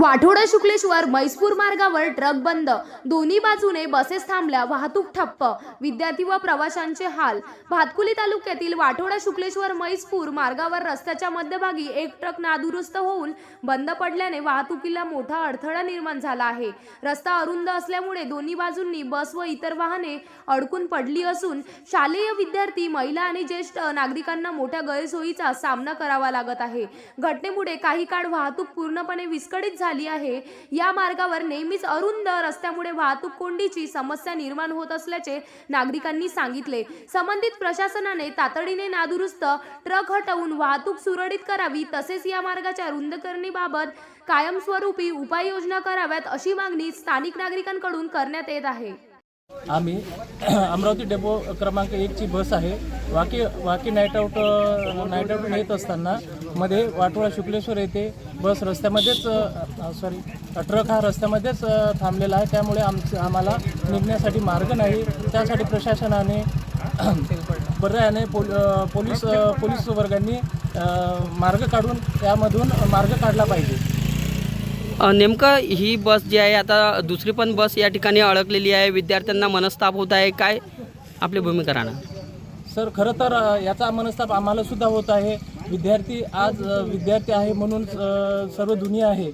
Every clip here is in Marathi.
वाठोडा शुक्लेश्वर म्हैसपूर मार्गावर ट्रक बंद, दोन्ही बाजूने बसेस थांबल्या, वाहतूक ठप्प, विद्यार्थी व प्रवाशांचे हाल। भातकुली तालुक्यातील वाठोडा शुक्लेश्वर म्हैसपूर मार्गावर रस्त्याच्या मध्यभागी एक ट्रक नादुरुस्त होऊन बंद पडल्याने वाहतुकीला मोठा अडथळा निर्माण झाला आहे। रस्ता अरुंद असल्यामुळे दोन्ही बाजूंनी बस व इतर वाहने अडकून पडली असून शालेय विद्यार्थी, महिला आणि ज्येष्ठ नागरिकांना मोठ्या गैरसोयीचा सामना करावा लागत आहे। घटनेमुळे काही काळ वाहतूक पूर्णपणे विस्कळीत झाली आहे। या मार्गावर नेहमीच अरुंद रस्त्यामुळे वाहतूक कोंडीची समस्या निर्माण होत असल्याचे नागरिकांनी सांगितले। संबंधित प्रशासनाने तातडीने नादुरुस्त ट्रक हटवून वाहतूक सुरळीत करावी, तसेच या मार्गाच्या रुंदीकरणाबाबत कायमस्वरूपी उपाययोजना कराव्यात अशी मागणी स्थानिक नागरिकांकडून करण्यात येत आहे। आम्ही अमरावती डेपो क्रमांक 1 ची बस आहे। वाकी नाईट आउट येत असताना मध्ये वाठोडा शुक्लेश्वर येथे बस रस्त्यामध्येच ट्रक हा रस्त्यामध्येच थांबलेला आहे। त्यामुळे आम्हाला निघण्यासाठी मार्ग नाही। त्यासाठी प्रशासनाने पर्यायाने पोलीस वर्गांनी मार्ग काढून त्यामधून मार्ग काढला पाहिजे। नेमकं ही बस जी आहे, आता दुसरी पण बस या ठिकाणी अडकलेली आहे, विद्यार्थ्यांना मनस्ताप होत आहे, काय आपली भूमिका राहणार? सर, खरं तर याचा मनस्ताप आम्हाला सुद्धा होत आहे। विद्यार्थी आहे म्हणून सर्व दुनिया आहे।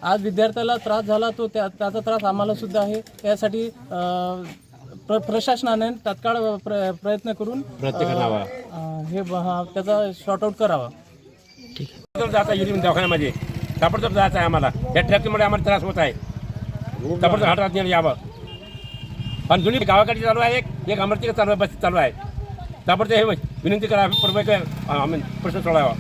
आज विद्यार्थ्याला त्रास झाला तो त्याचा त्रास आम्हाला सुद्धा आहे। यासाठी प्रशासनाने तात्काळ प्रयत्न करून त्याचा शॉर्ट आउट करावा। ठीक आहे। जाता येईल दवाखान्यामध्ये ताबडतोब जायचं आहे आम्हाला। या ट्रॅफिकमुळे आम्हाला त्रास होत आहे। ताबडतोब हातात नेलं यावं। पण जुनी गावाकडे चालू आहे, एक अमरावती चालू आहे, बस चालू आहे। ताबडतोब हे विनंती करा, प्रश्न सोडावा।